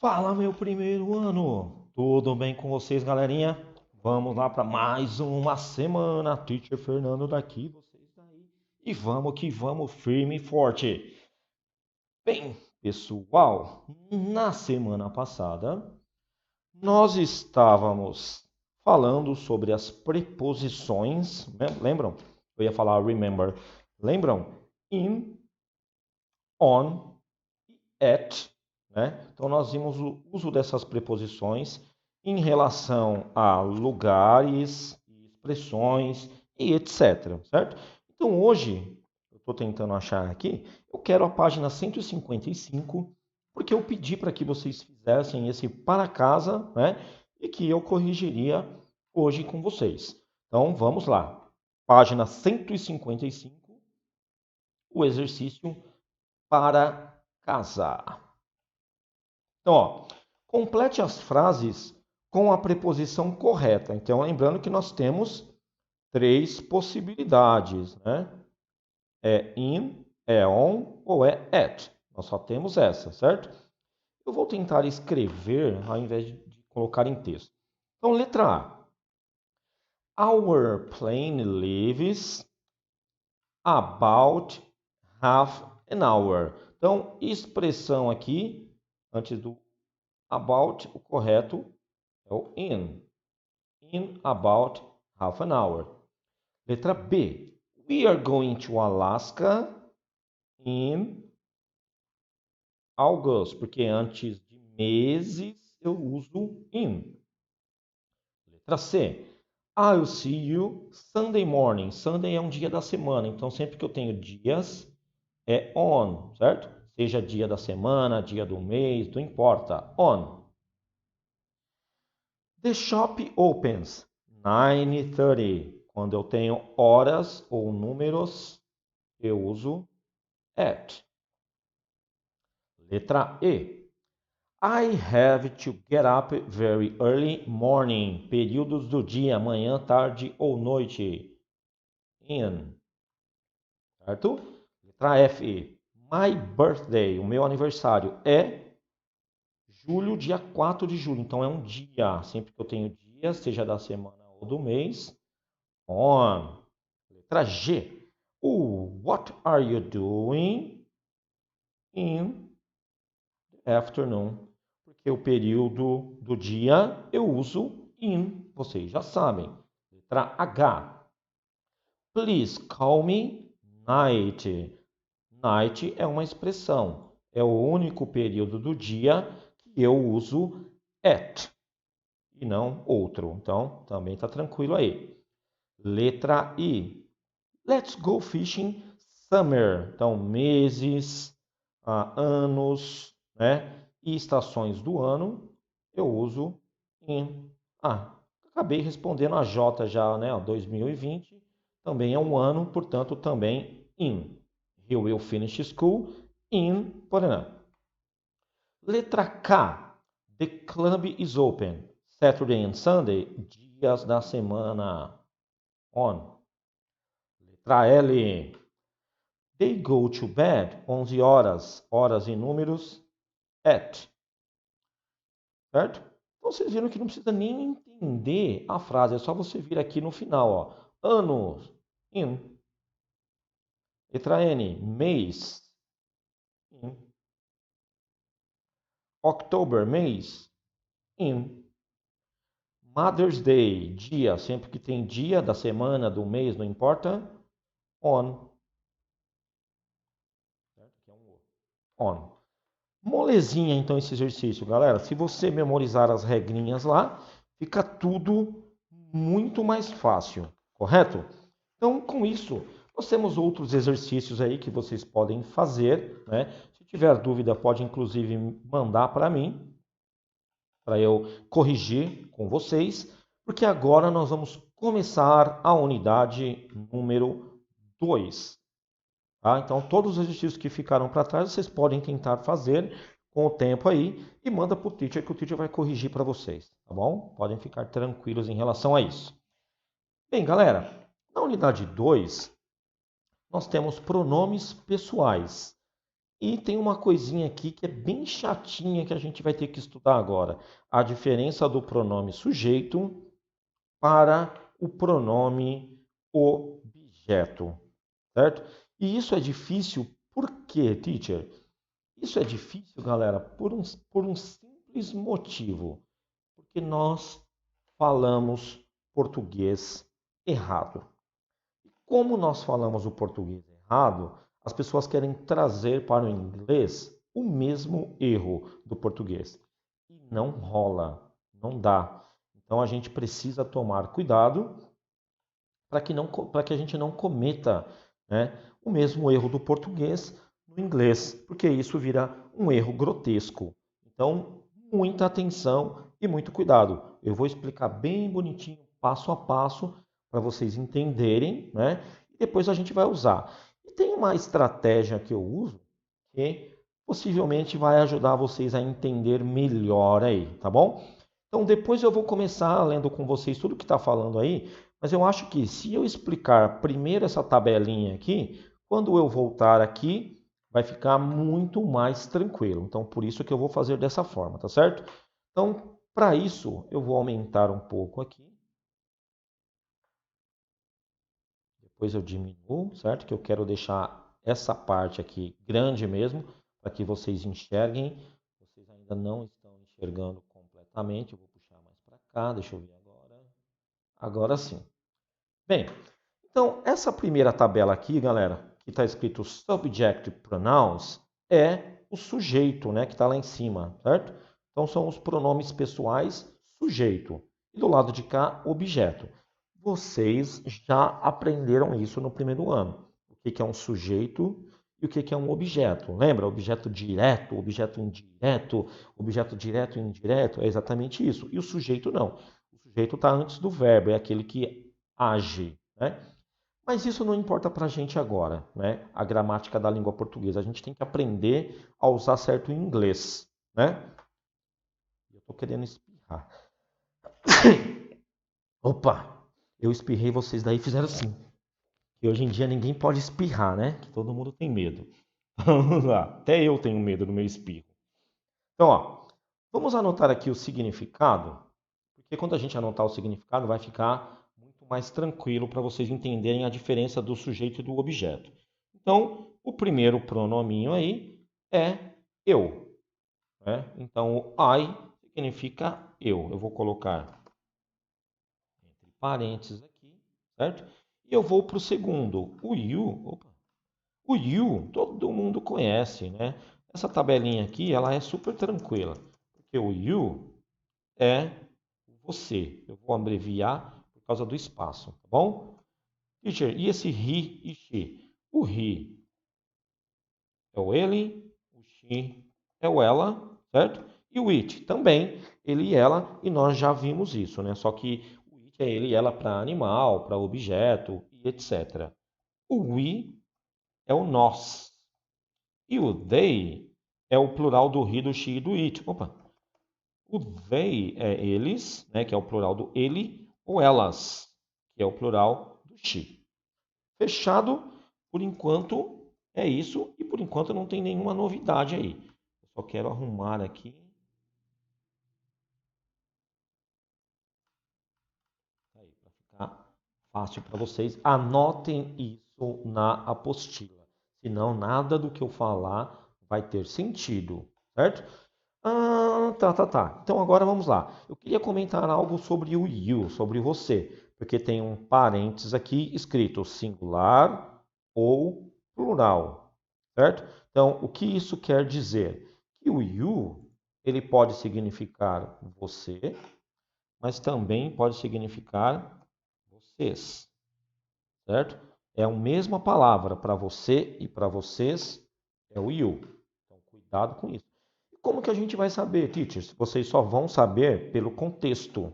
Fala, meu primeiro ano! Tudo bem com vocês, galerinha? Vamos lá para mais uma semana. Teacher Fernando daqui, vocês daí. E vamos que vamos, firme e forte. Bem, pessoal, na semana passada nós estávamos falando sobre as preposições. Lembram? Eu ia falar remember. Lembram? In, on, at, né? Então nós vimos o uso dessas preposições em relação a lugares, expressões e etc, certo? Então hoje, eu estou tentando achar aqui, eu quero a página 155, porque eu pedi para que vocês fizessem esse para casa, né? E que eu corrigiria hoje com vocês. Então vamos lá. Página 155, o exercício para casa. Então, ó, complete as frases com a preposição correta. Então, lembrando que nós temos três possibilidades, né? É in, é on ou é at. Nós só temos essa, certo? Eu vou tentar escrever ao invés de colocar em texto. Então, letra A. Our plane leaves about half an hour. Então, expressão aqui, antes do about, o correto é o in. In about half an hour. Letra B. We are going to Alaska in August, porque antes de meses eu uso in. Letra C. I'll see you Sunday morning. Sunday é um dia da semana, então sempre que eu tenho dias é on, certo? Seja dia da semana, dia do mês, não importa. On. The shop opens 9:30. Quando eu tenho horas ou números, eu uso at. Letra E. I have to get up very early morning. Períodos do dia, manhã, tarde ou noite. In. Certo? Letra F. My birthday, o meu aniversário, é julho, dia 4 de julho. Então é um dia. Sempre que eu tenho dia, seja da semana ou do mês. On. Letra G. What are you doing in the afternoon? Porque o período do dia eu uso in, vocês já sabem. Letra H. Please call me night. Night é uma expressão. É o único período do dia que eu uso at e não outro. Então, também está tranquilo aí. Letra I. Let's go fishing summer. Então, meses, anos, né? E estações do ano, eu uso in. Acabei respondendo a J já, né? 2020 também é um ano, portanto, também in. He will finish school in, Paraná. Letra K. The club is open. Saturday and Sunday, dias da semana. On. Letra L. They go to bed, 11 horas, horas em números, at. Certo? Então vocês viram que não precisa nem entender a frase, é só você vir aqui no final, ó. Anos, in. Letra N, mês, in. October, mês, in. Mother's Day, dia, sempre que tem dia da semana, do mês, não importa, on. Certo? Aqui é um on. Molezinha então esse exercício, galera. Se você memorizar as regrinhas lá, fica tudo muito mais fácil, correto? Então, com isso, nós temos outros exercícios aí que vocês podem fazer, né? Se tiver dúvida, pode inclusive mandar para mim, para eu corrigir com vocês, porque agora nós vamos começar a unidade número 2. Tá? Então, todos os exercícios que ficaram para trás, vocês podem tentar fazer com o tempo aí e manda para o teacher que o teacher vai corrigir para vocês, tá bom? Podem ficar tranquilos em relação a isso. Bem, galera, na unidade 2, nós temos pronomes pessoais. E tem uma coisinha aqui que é bem chatinha que a gente vai ter que estudar agora. A diferença do pronome sujeito para o pronome objeto, certo? E isso é difícil por quê, teacher? Isso é difícil, galera, por um simples motivo. Porque nós falamos português errado. Como nós falamos o português errado, as pessoas querem trazer para o inglês o mesmo erro do português. E não rola, não dá. Então a gente precisa tomar cuidado para que a gente não cometa, né, o mesmo erro do português no inglês, porque isso vira um erro grotesco. Então, muita atenção e muito cuidado. Eu vou explicar bem bonitinho, passo a passo, para vocês entenderem, né? E depois a gente vai usar. E tem uma estratégia que eu uso que possivelmente vai ajudar vocês a entender melhor aí, tá bom? Então, depois eu vou começar lendo com vocês tudo que está falando aí, mas eu acho que se eu explicar primeiro essa tabelinha aqui, quando eu voltar aqui, vai ficar muito mais tranquilo. Então, por isso que eu vou fazer dessa forma, tá certo? Então, para isso, eu vou aumentar um pouco aqui. Depois eu diminuo, certo? Que eu quero deixar essa parte aqui grande mesmo, para que vocês enxerguem. Vocês ainda não estão enxergando completamente. Eu vou puxar mais para cá, deixa eu ver agora. Agora sim. Bem, então essa primeira tabela aqui, galera, que está escrito Subject Pronouns, é o sujeito, né, que está lá em cima, certo? Então são os pronomes pessoais sujeito. E do lado de cá, objeto. Vocês já aprenderam isso no primeiro ano. O que é um sujeito e o que é um objeto. Lembra? Objeto direto, objeto indireto, objeto direto e indireto. É exatamente isso. E o sujeito não. O sujeito está antes do verbo, é aquele que age, né? Mas isso não importa para a gente agora, né? A gramática da língua portuguesa. A gente tem que aprender a usar certo inglês, né? Eu estou querendo espirrar. Opa! Eu espirrei, vocês daí fizeram assim. E hoje em dia ninguém pode espirrar, né? Que todo mundo tem medo. Vamos lá. Até eu tenho medo do meu espirro. Então, ó, vamos anotar aqui o significado, porque quando a gente anotar o significado vai ficar muito mais tranquilo para vocês entenderem a diferença do sujeito e do objeto. Então, o primeiro pronominho aí é eu, né? Então, o I significa eu. Eu vou colocar entre parênteses aqui, certo? E eu vou para o segundo, o you. Opa. O you, todo mundo conhece, né? Essa tabelinha aqui, ela é super tranquila, porque o you é você. Eu vou abreviar por causa do espaço, tá bom? Teacher, e esse he e she? O he é o ele, o she é o ela, certo? E o it também, ele e ela, e nós já vimos isso, né? Só que o it é ele e ela para animal, para objeto e etc. O we é o nós. E o they é o plural do he, do she e do it. Opa! O they é eles, né, que é o plural do ele, ou elas, que é o plural do she. Fechado, por enquanto é isso, e por enquanto não tem nenhuma novidade aí. Eu só quero arrumar aqui. Aí, para ficar fácil para vocês. Anotem isso na apostila. Senão, nada do que eu falar vai ter sentido, certo? Ah, tá. Então agora vamos lá. Eu queria comentar algo sobre o you, sobre você, porque tem um parênteses aqui escrito singular ou plural, certo? Então, o que isso quer dizer? Que o you, ele pode significar você, mas também pode significar vocês, certo? É a mesma palavra para você e para vocês, é o you. Então, cuidado com isso. Como que a gente vai saber, teachers? Vocês só vão saber pelo contexto,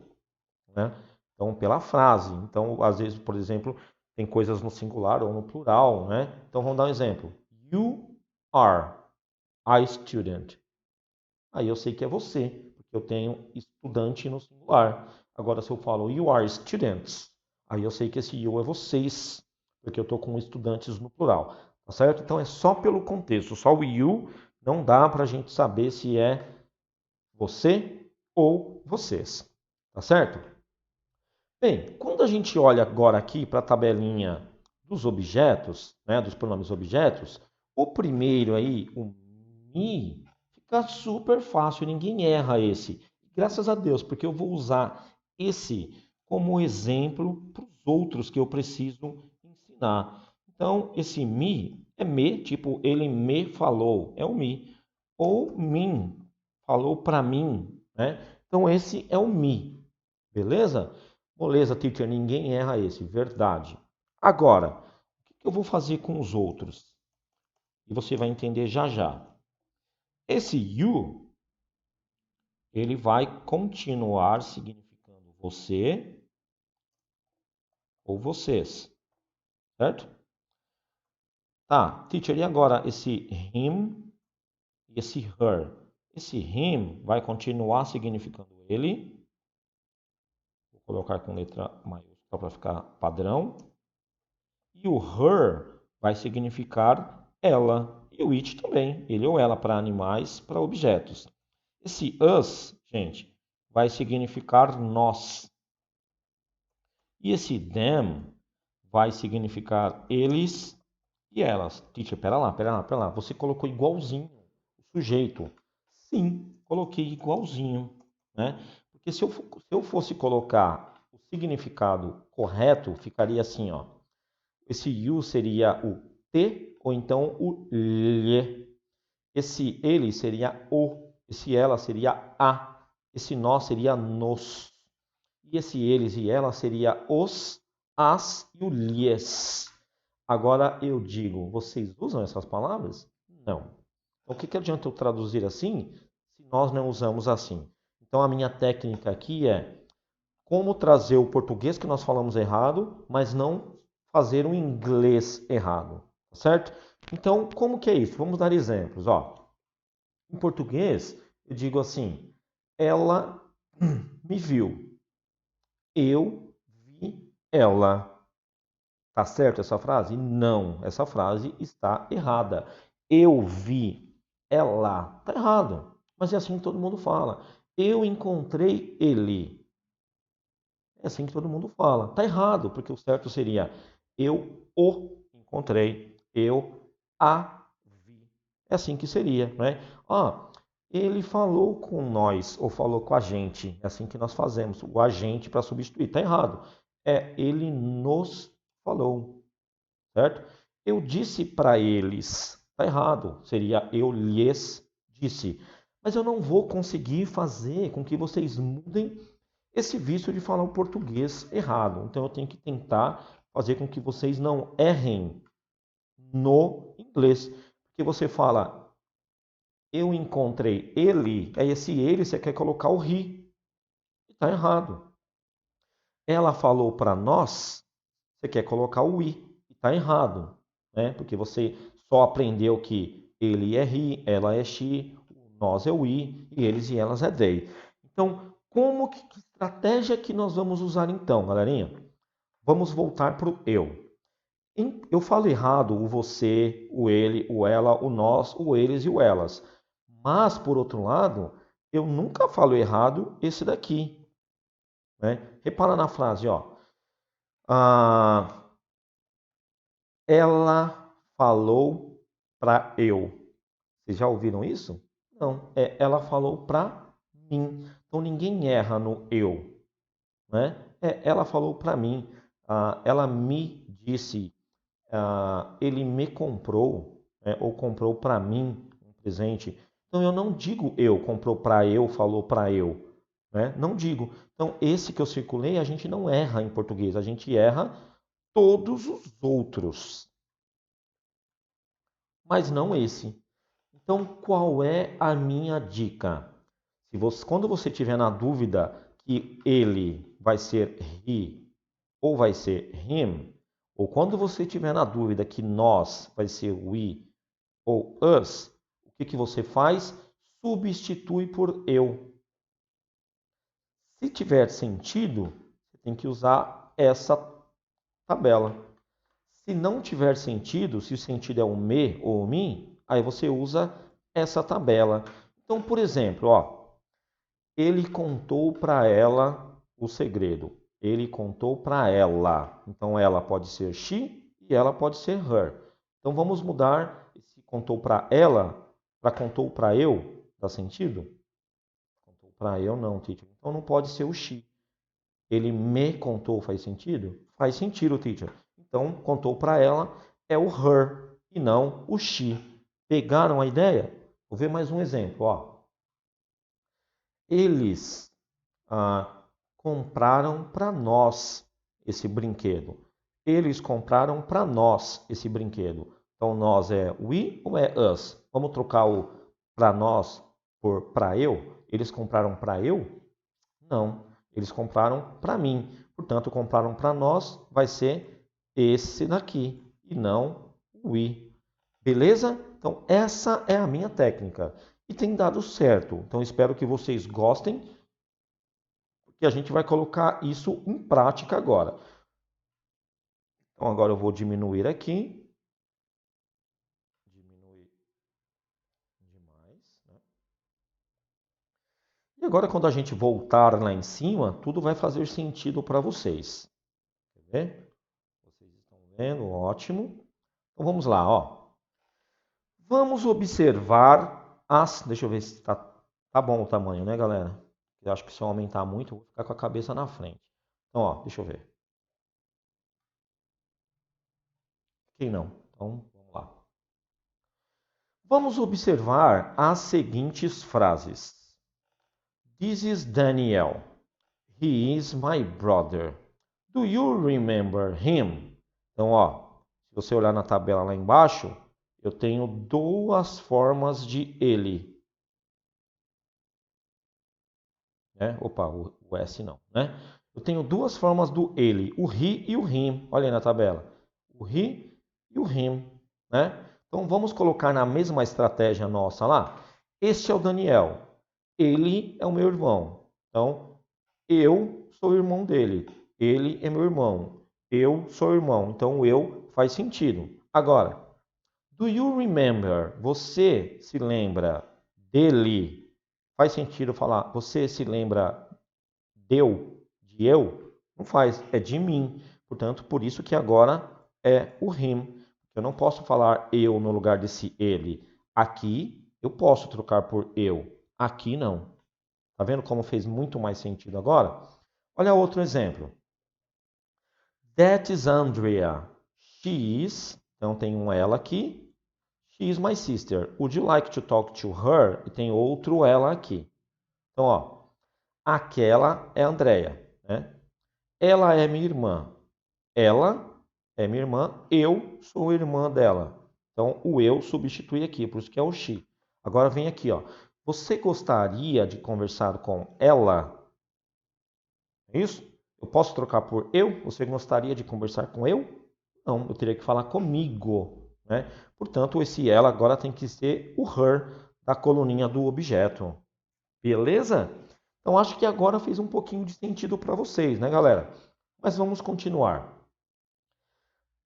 né? Então, pela frase. Então, às vezes, por exemplo, tem coisas no singular ou no plural, né? Então, vamos dar um exemplo. You are a student. Aí eu sei que é você, porque eu tenho estudante no singular. Agora, se eu falo you are students, aí eu sei que esse you é vocês, porque eu estou com estudantes no plural. tá certo? Então é só pelo contexto, só o you não dá para a gente saber se é você ou vocês, tá certo? Bem, quando a gente olha agora aqui para a tabelinha dos objetos, né, dos pronomes objetos, o primeiro aí, o me, fica super fácil, ninguém erra esse. Graças a Deus, porque eu vou usar esse como exemplo para os outros que eu preciso ensinar. Então, esse me é me, tipo, ele me falou, é o me. Ou mim, falou para mim, né? Então, esse é o me, beleza? Moleza, teacher, ninguém erra esse, verdade. Agora, o que eu vou fazer com os outros? E você vai entender já já. Esse you, ele vai continuar significando você ou vocês, certo? Tá, teacher, e agora esse him e esse her? Esse him vai continuar significando ele. Vou colocar com letra maiúscula para ficar padrão. E o her vai significar ela. E o it também, ele ou ela para animais, para objetos. Esse us, gente, vai significar nós. E esse them vai significar eles e elas. Teacher, pera lá. Você colocou igualzinho o sujeito. Sim, coloquei igualzinho, né? Porque se eu fosse colocar o significado correto, ficaria assim, ó. Esse you seria o te ou então o lhe. Esse ele seria o. Esse ela seria a. Esse nós seria nos. E esse eles e ela seria os, as e o lhes. Agora eu digo, vocês usam essas palavras? Não. Então, o que adianta eu traduzir assim se nós não usamos assim? Então a minha técnica aqui é como trazer o português que nós falamos errado, mas não fazer o inglês errado, tá certo? Então, como que é isso? Vamos dar exemplos, ó. Em português, eu digo assim: ela me viu, eu vi ela. Tá certo essa frase? Não, essa frase está errada. Eu vi ela. Tá errado. Mas é assim que todo mundo fala. Eu encontrei ele. É assim que todo mundo fala. Tá errado, porque o certo seria eu o encontrei, eu a vi. É assim que seria, né? Ah, ele falou com nós ou falou com a gente. É assim que nós fazemos. O agente para substituir. Tá errado. É ele nos falou, certo? Eu disse para eles. Tá errado. Seria eu lhes disse. Mas eu não vou conseguir fazer com que vocês mudem esse vício de falar o português errado. Então eu tenho que tentar fazer com que vocês não errem no inglês. Porque você fala, eu encontrei ele, é esse ele, você quer colocar o he. Está errado. Ela falou para nós, você quer colocar o we. Está errado. Né? Porque você só aprendeu que ele é he, ela é she, nós é we, e eles e elas é they. Então, que estratégia que nós vamos usar então, galerinha? Vamos voltar para o eu. Eu falo errado o você, o ele, o ela, o nós, o eles e o elas. Mas, por outro lado, eu nunca falo errado esse daqui. Né? Repara na frase, ó. Ah, ela falou para eu. Vocês já ouviram isso? Não. Ela falou para mim. Então ninguém erra no eu. Né? Ela falou para mim. Ela me disse. Ele me comprou, né, ou comprou para mim um presente. Então eu não digo eu, comprou para eu, falou para eu. Né? Não digo. Então esse que eu circulei, a gente não erra em português, a gente erra todos os outros, mas não esse. Então qual é a minha dica? Quando você tiver na dúvida que ele vai ser he ou vai ser him, ou quando você tiver na dúvida que nós vai ser we ou us, o que você faz? Substitui por eu. Se tiver sentido, você tem que usar essa tabela. Se não tiver sentido, se o sentido é o me ou o mi, aí você usa essa tabela. Então, por exemplo, ó, ele contou para ela o segredo. Ele contou para ela. Então, ela pode ser she e ela pode ser her. Então, vamos mudar esse contou para ela para contou para eu. Dá sentido? Contou para eu não, teacher. Então, não pode ser o she. Ele me contou, faz sentido? Faz sentido, teacher. Então, contou para ela é o her e não o she. Pegaram a ideia? Vou ver mais um exemplo. Ó. Eles compraram para nós esse brinquedo. Eles compraram para nós esse brinquedo. Então, nós é we ou é us? Vamos trocar o para nós por para eu? Eles compraram para eu? Não. Eles compraram para mim. Portanto, compraram para nós vai ser esse daqui e não o we. Beleza? Então, essa é a minha técnica. E tem dado certo. Então, espero que vocês gostem, porque a gente vai colocar isso em prática agora. Então, agora eu vou diminuir aqui. Diminuir demais. Né? E agora, quando a gente voltar lá em cima, tudo vai fazer sentido para vocês. Quer ver? Vocês estão vendo? Ótimo. Então, vamos lá, ó. Vamos observar as... Deixa eu ver se tá bom o tamanho, né, galera? Eu acho que se eu aumentar muito, eu vou ficar com a cabeça na frente. Então, ó, deixa eu ver. Quem não? Então, vamos lá. Vamos observar as seguintes frases. This is Daniel. He is my brother. Do you remember him? Então, ó, se você olhar na tabela lá embaixo, eu tenho duas formas de ele. Né? Opa, o S não, né? Eu tenho duas formas do ele, o he e o him. Olha aí na tabela. O he e o him, né? Então vamos colocar na mesma estratégia nossa lá. Este é o Daniel. Ele é o meu irmão. Então, eu sou o irmão dele. Ele é meu irmão. Eu sou o irmão. Então, o eu faz sentido. Agora, do you remember? Você se lembra dele? Faz sentido falar, você se lembra de eu? Não faz, é de mim. Portanto, por isso que agora é o him. Eu não posso falar eu no lugar desse ele. Aqui eu posso trocar por eu. Aqui não. Tá vendo como fez muito mais sentido agora? Olha outro exemplo. That is Andrea. She is, então tem um ela aqui. She is my sister. Would you like to talk to her? E tem outro ela aqui. Então, ó, aquela é a Andrea, né? Ela é minha irmã. Ela é minha irmã. Eu sou irmã dela. Então, o eu substitui aqui, por isso que é o she. Agora vem aqui, ó. Você gostaria de conversar com ela? É isso? Eu posso trocar por eu? Você gostaria de conversar com eu? Não, eu teria que falar comigo, né? Portanto, esse ela agora tem que ser o her da coluninha do objeto. Beleza? Então, acho que agora fez um pouquinho de sentido para vocês, né, galera? Mas vamos continuar.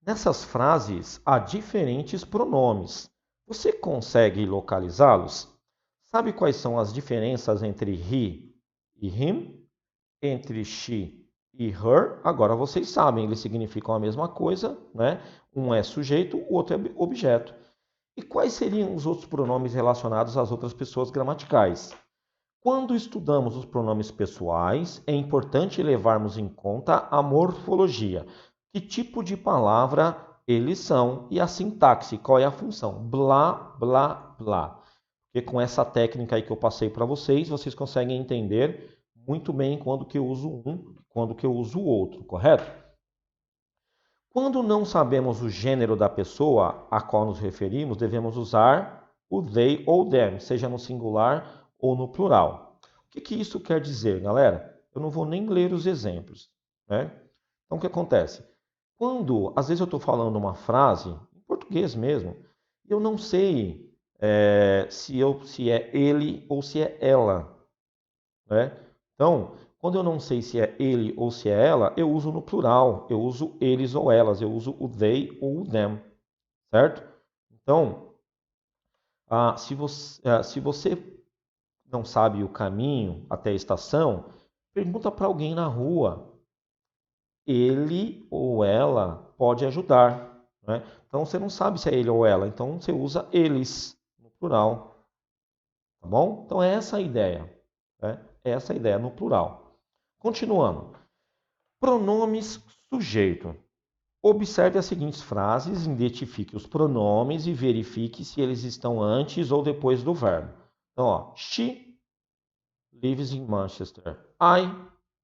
Nessas frases há diferentes pronomes. Você consegue localizá-los? Sabe quais são as diferenças entre he e him? Entre she e her? Agora vocês sabem, eles significam a mesma coisa, né? Um é sujeito, o outro é objeto. E quais seriam os outros pronomes relacionados às outras pessoas gramaticais? Quando estudamos os pronomes pessoais, é importante levarmos em conta a morfologia. Que tipo de palavra eles são e a sintaxe, qual é a função? Blá, blá, blá. Porque com essa técnica aí que eu passei para vocês, vocês conseguem entender muito bem quando que eu uso um e quando que eu uso o outro, correto? Quando não sabemos o gênero da pessoa a qual nos referimos, devemos usar o they ou them, seja no singular ou no plural. O que isso quer dizer, galera? Eu não vou nem ler os exemplos, né? Então, o que acontece? Quando, às vezes eu estou falando uma frase, em português mesmo, eu não sei se é ele ou se é ela, né? Então, quando eu não sei se é ele ou se é ela, eu uso no plural. Eu uso eles ou elas. Eu uso o they ou o them, certo? Então, se você não sabe o caminho até a estação, pergunta para alguém na rua. Ele ou ela pode ajudar, né? Então você não sabe se é ele ou ela, então você usa eles no plural, tá bom? Então é essa a ideia, né? É essa a ideia no plural. Continuando. Pronomes sujeito. Observe as seguintes frases, identifique os pronomes e verifique se eles estão antes ou depois do verbo. Então, ó, she lives in Manchester. I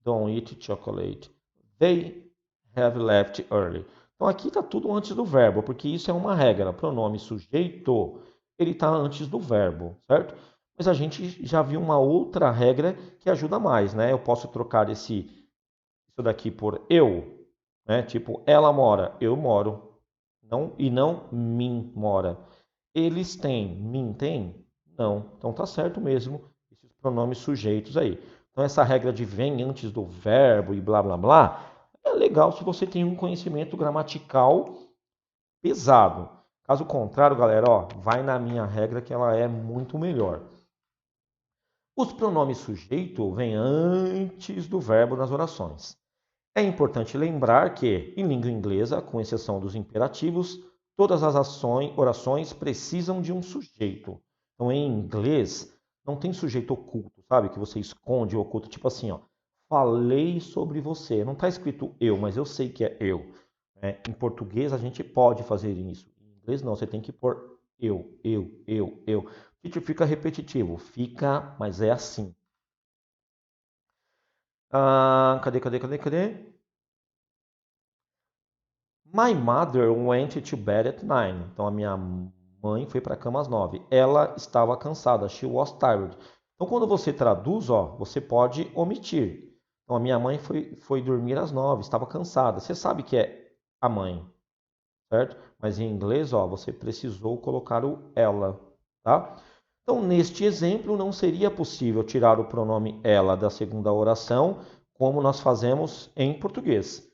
don't eat chocolate. They have left early. Então aqui está tudo antes do verbo, porque isso é uma regra. Pronome sujeito, ele está antes do verbo, certo? Mas a gente já viu uma outra regra que ajuda mais, né? Eu posso trocar isso daqui por eu, né? Tipo, ela mora, eu moro, não e não mim mora. Eles têm, mim tem? Não. Então tá certo mesmo esses pronomes sujeitos aí. Então essa regra de vem antes do verbo e blá blá blá é legal se você tem um conhecimento gramatical pesado. Caso contrário, galera, ó, vai na minha regra que ela é muito melhor. Os pronomes sujeito vêm antes do verbo nas orações. É importante lembrar que, em língua inglesa, com exceção dos imperativos, todas as orações precisam de um sujeito. Então, em inglês, não tem sujeito oculto, sabe? Que você esconde oculto, tipo assim, ó. Falei sobre você. Não está escrito eu, mas eu sei que é eu. Né? Em português, a gente pode fazer isso. Em inglês, não. Você tem que pôr eu. Gente, fica repetitivo. Fica, mas é assim. Cadê? My mother went to bed at 9. Então a minha mãe foi para a cama às 9. Ela estava cansada. She was tired. Então quando você traduz, ó, você pode omitir. Então a minha mãe foi dormir às 9, estava cansada. Você sabe que é a mãe, certo? Mas em inglês, ó, você precisou colocar o ela, tá? Então neste exemplo não seria possível tirar o pronome ela da segunda oração, como nós fazemos em português.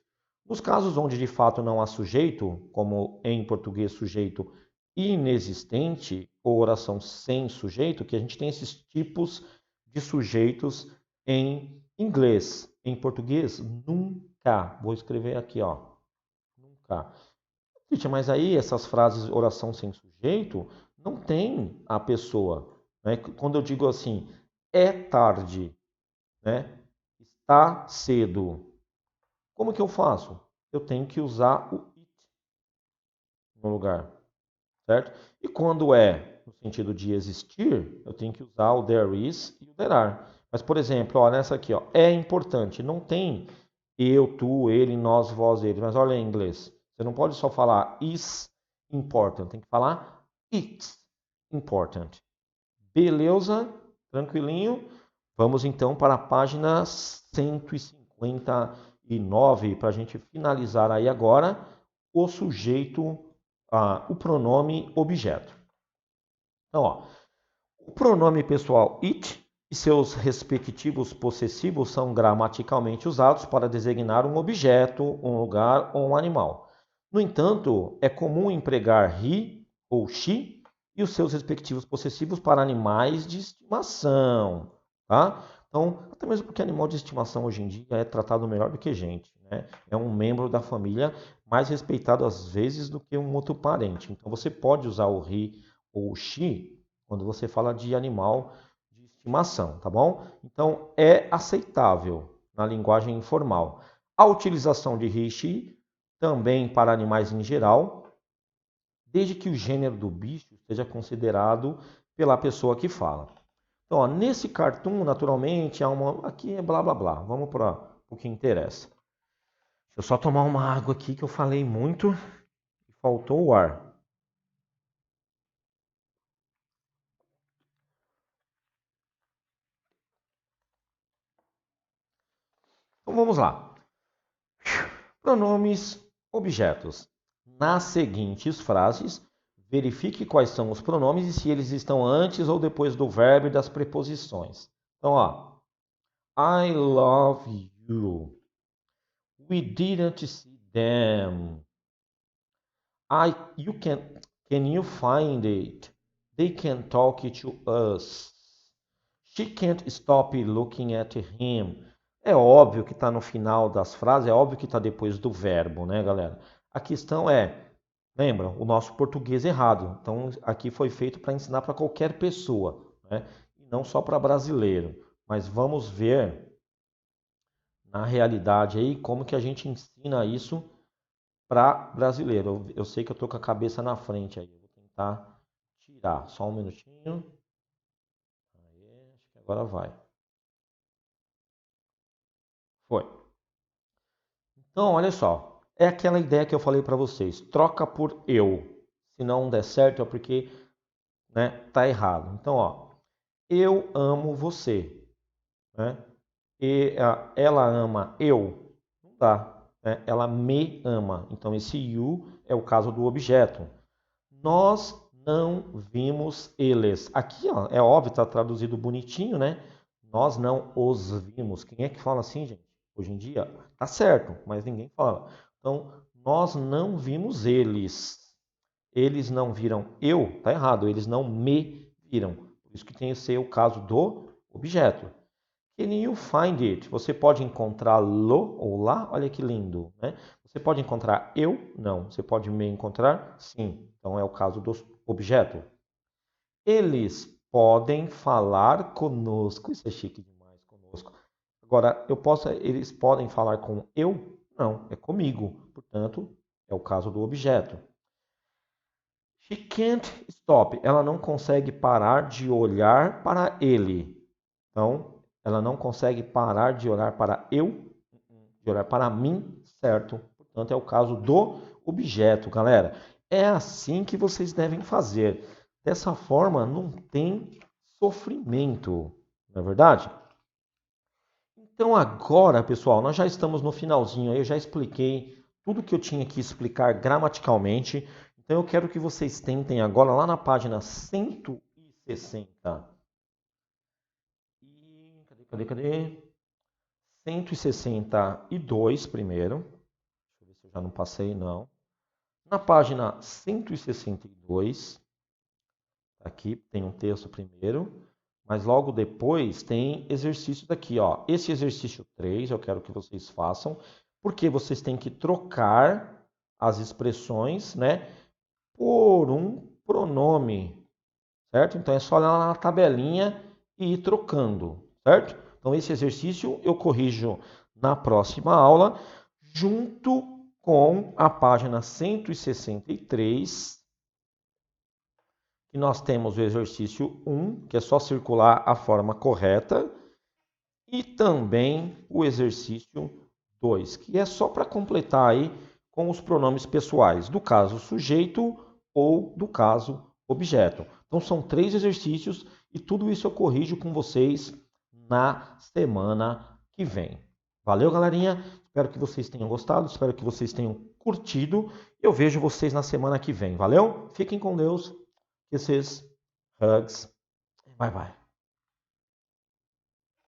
Nos casos onde de fato não há sujeito, como em português sujeito inexistente ou oração sem sujeito, que a gente tem esses tipos de sujeitos em inglês. Em português, nunca. Vou escrever aqui, ó. Nunca. Mas aí essas frases oração sem sujeito não tem a pessoa. Né? Quando eu digo assim, é tarde, né? Está cedo. Como que eu faço? Eu tenho que usar o it no lugar, certo? E quando é no sentido de existir, eu tenho que usar o there is e o there are. Mas, por exemplo, ó, nessa aqui, ó, é importante. Não tem eu, tu, ele, nós, vós, ele. Mas olha em inglês. Você não pode só falar is important. Tem que falar it's important. Beleza? Tranquilinho? Vamos então para a página 159 para a gente finalizar aí agora o sujeito, o pronome objeto. Então, ó, o pronome pessoal it e seus respectivos possessivos são gramaticalmente usados para designar um objeto, um lugar ou um animal. No entanto, é comum empregar he ou she e os seus respectivos possessivos para animais de estimação, tá? Então, até mesmo porque animal de estimação hoje em dia é tratado melhor do que gente, né? É um membro da família mais respeitado às vezes do que um outro parente. Então, você pode usar o he ou o she quando você fala de animal de estimação, tá bom? Então, é aceitável na linguagem informal. A utilização de he e she também para animais em geral, desde que o gênero do bicho seja considerado pela pessoa que fala. Então, ó, nesse cartoon, naturalmente, há uma... aqui é blá blá blá. Vamos para o que interessa. Deixa eu só tomar uma água aqui que eu falei muito e faltou o ar. Então vamos lá. Pronomes objetos. Nas seguintes frases, verifique quais são os pronomes e se eles estão antes ou depois do verbo e das preposições. Então, ó, I love you. We didn't see them. Can you find it? They can talk to us. She can't stop looking at him. É óbvio que está no final das frases, é óbvio que está depois do verbo, né, galera? A questão é, lembra, o nosso português errado. Então, aqui foi feito para ensinar para qualquer pessoa, né? E não só para brasileiro. Mas vamos ver na realidade aí como que a gente ensina isso para brasileiro. Eu sei que eu tô com a cabeça na frente aí. Eu vou tentar tirar. Só um minutinho. Aí, acho que agora vai. Foi. Então, olha só. É aquela ideia que eu falei para vocês. Troca por eu. Se não der certo é porque, né, tá errado. Então, ó. Eu amo você, né? E ela ama eu. Não dá, né? Ela me ama. Então, esse you é o caso do objeto. Nós não vimos eles. Aqui, ó, é óbvio, está traduzido bonitinho, né? Nós não os vimos. Quem é que fala assim, gente? Hoje em dia, tá certo, mas ninguém fala. Então, nós não vimos eles. Eles não viram eu, tá errado. Eles não me viram. Por isso que tem que ser o caso do objeto. Can you find it? Você pode encontrá-lo ou lá? Olha que lindo, né? Você pode encontrar eu? Não. Você pode me encontrar? Sim. Então é o caso do objeto. Eles podem falar conosco. Isso é chique demais, conosco. Agora, eles podem falar com eu? Não, é comigo. Portanto, é o caso do objeto. She can't stop. Ela não consegue parar de olhar para ele. Então, ela não consegue parar de olhar para eu, de olhar para mim, certo? Portanto, é o caso do objeto, galera. É assim que vocês devem fazer. Dessa forma, não tem sofrimento, não é verdade? Então, agora, pessoal, nós já estamos no finalzinho aí. Eu já expliquei tudo que eu tinha que explicar gramaticalmente. Então, eu quero que vocês tentem agora, lá na página 160. Cadê? 162 primeiro. Deixa eu ver se eu já não passei, não. Na página 162, aqui tem um texto primeiro, mas logo depois tem exercícios aqui, ó. Esse exercício 3 eu quero que vocês façam, porque vocês têm que trocar as expressões, né, por um pronome, certo? Então é só olhar lá na tabelinha e ir trocando, certo? Então esse exercício eu corrijo na próxima aula, junto com a página 163, que nós temos o exercício 1, que é só circular a forma correta, e também o exercício 2, que é só para completar aí com os pronomes pessoais, do caso sujeito ou do caso objeto. Então são 3 exercícios e tudo isso eu corrijo com vocês na semana que vem. Valeu, galerinha? Espero que vocês tenham gostado, espero que vocês tenham curtido. Eu vejo vocês na semana que vem. Valeu? Fiquem com Deus. Kisses, hugs. Bye bye.